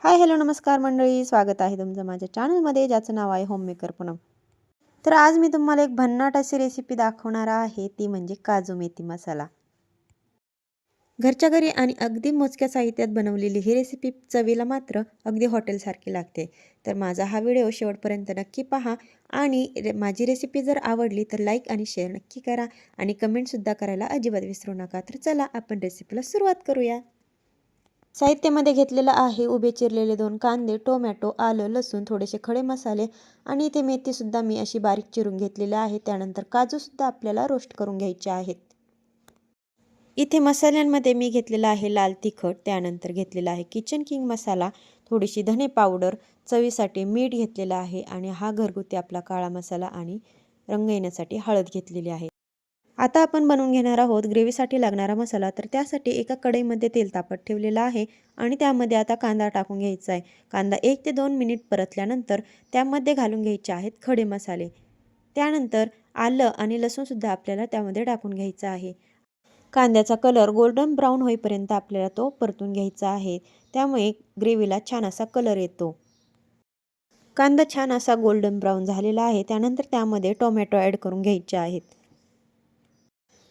Hi hello नमस्कार मंडळी, स्वागत आहे तुमचं माझ्या चॅनलमध्ये ज्याचं नाव आहे होममेकर पूनम। तर आज मी तुम्हाला एक भन्नाट अशी रेसिपी दाखवणार आहे, ती म्हणजे काजू मेथी मसाला। घरच्या घरी आणि अगदी मोजक्या साहित्यात बनवलेली ही रेसिपी चवीला मात्र अगदी हॉटेलसारखी लागते। तर माझा हा व्हिडिओ शेवटपर्यंत नक्की पहा आणि माझी रेसिपी जर आवडली तर लाईक आणि शेअर नक्की करा आणि कमेंटसुद्धा करायला अजिबात विसरू नका। तर चला आपण रेसिपीला सुरुवात करूया। साहित्यामध्ये घेतलेलं आहे उभे चिरलेले 2 कांदे, टोमॅटो, आलं, लसूण, थोडेसे खडे मसाले आणि इथे मेथीसुद्धा मी अशी बारीक चिरून घेतलेली आहे। त्यानंतर काजूसुद्धा आपल्याला रोस्ट करून घ्यायचे आहेत। इथे मसाल्यांमध्ये मी घेतलेला आहे लाल तिखट, त्यानंतर घेतलेला आहे किचन किंग मसाला, थोडीशी धने पावडर, चवीसाठी मीठ घेतलेलं आहे आणि हा घरगुती आपला काळा मसाला आणि रंग येण्यासाठी हळद घेतलेली आहे। आता आपण बनवून घेणार आहोत ग्रेव्हीसाठी लागणारा मसाला। तर त्यासाठी एका कढईमध्ये तेल तापत ठेवलेलं आहे आणि त्यामध्ये आता कांदा टाकून घ्यायचा आहे। कांदा 1 ते 2 मिनिट परतल्यानंतर त्यामध्ये घालून घ्यायचे आहेत खडे मसाले। त्यानंतर आलं आणि लसूणसुद्धा आपल्याला त्यामध्ये टाकून घ्यायचा आहे। कांद्याचा कलर गोल्डन ब्राऊन होईपर्यंत आपल्याला तो परतून घ्यायचा आहे, त्यामुळे ग्रेव्हीला छान असा कलर येतो। कांदा छान असा गोल्डन ब्राऊन झालेला आहे। त्यानंतर त्यामध्ये टोमॅटो ॲड करून घ्यायचे आहेत।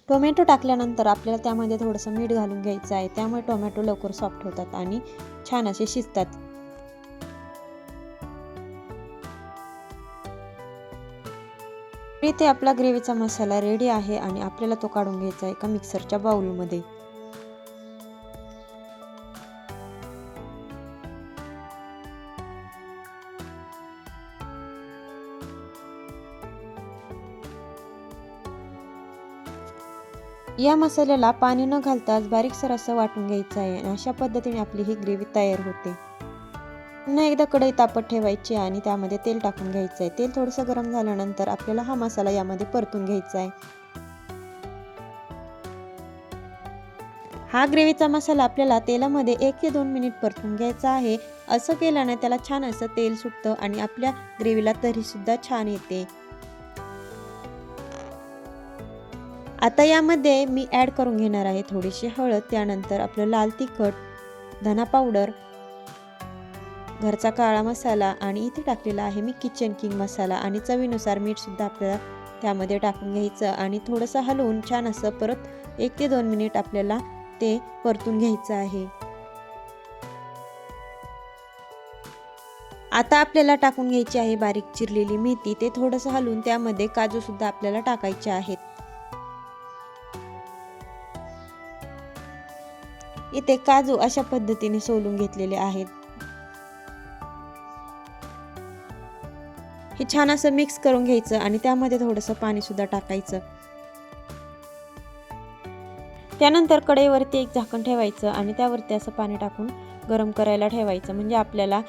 टोमॅटो टाकल्यानंतर आपल्याला त्यामध्ये थोडंसं मीठ घालून घ्यायचं आहे, त्यामुळे टोमॅटो लवकर सॉफ्ट होतात आणि छान असे शिजतात। इथे आपला ग्रेव्हीचा मसाला रेडी आहे आणि आपल्याला तो काढून घ्यायचा आहे एका मिक्सरच्या बाउलमध्ये। या मसाल्याला पाणी न घालताच बारीकसर असं वाटून घ्यायचं आहे आणि अशा पद्धतीने आपली ही ग्रेव्ही तयार होते। पुन्हा एकदा कढई तापत ठेवायची आणि त्यामध्ये तेल टाकून घ्यायचं आहे। तेल थोडंसं गरम झाल्यानंतर आपल्याला हा मसाला यामध्ये परतून घ्यायचा आहे। हा ग्रेव्हीचा मसाला आपल्याला तेलामध्ये 1 ते 2 मिनिट परतून घ्यायचा आहे। असं केल्याने त्याला छान असं तेल सुटतं आणि आपल्या ग्रेव्हीला तरीसुद्धा छान येते। आता यामध्ये मी ॲड करून घेणार आहे थोडीशी हळद, त्यानंतर आपलं लाल तिखट, धना पावडर, घरचा काळा मसाला आणि इथे टाकलेला आहे मी किचन किंग मसाला आणि चवीनुसार मीठसुद्धा आपल्याला त्यामध्ये टाकून घ्यायचं आणि थोडंसं हलवून छान असं परत 1 ते 2 मिनिट आपल्याला ते परतून घ्यायचं आहे। आता आपल्याला टाकून घ्यायची आहे बारीक चिरलेली मेथी। ते थोडंसं हलवून त्यामध्ये काजूसुद्धा आपल्याला टाकायचे आहेत। इथे काजू अशा पद्धतीने सोलून घेतलेले आहेत। हे छान असं मिक्स करून घ्यायचं आणि त्यामध्ये थोडंसं पाणीसुद्धा टाकायचं। त्यानंतर कढईवरती एक झाकण ठेवायचं आणि त्यावरती असं पाणी टाकून गरम करायला ठेवायचं, म्हणजे आपल्याला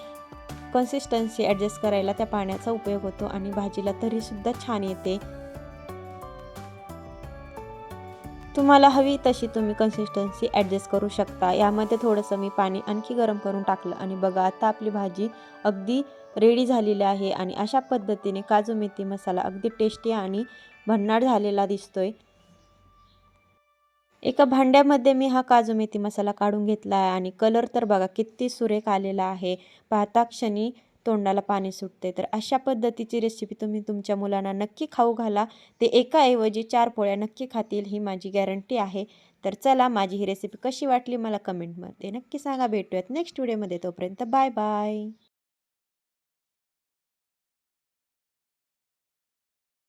कन्सिस्टन्सी ॲडजस्ट करायला त्या पाण्याचा उपयोग होतो आणि भाजीला तरीसुद्धा छान येते। तुम्हाला हवी तशी तुम्ही कन्सिस्टन्सी ॲडजस्ट करू शकता। यामध्ये थोडंसं मी पाणी आणखी गरम करून टाकलं आणि बघा आता आपली भाजी अगदी रेडी झालेली आहे आणि अशा पद्धतीने काजू मेथी मसाला अगदी टेस्टी आणि भन्नाट झालेला दिसतोय। एका भांड्यामध्ये मी हा काजू मेथी मसाला काढून घेतला आहे आणि कलर तर बघा किती सुरेख आलेला आहे, पाहता क्षणी तोंडाला पाणी सुटते। तर अशा पद्धतीची रेसिपी तुम्ही तुमच्या मुलांना नक्की खाऊ घाला, ते एकाऐवजी 4 पोळ्या नक्की खातील, ही माझी गॅरंटी आहे। तर चला, माझी ही रेसिपी कशी वाटली मला कमेंटमध्ये नक्की सांगा। भेटूयात नेक्स्ट व्हिडिओमध्ये, तोपर्यंत बाय बाय।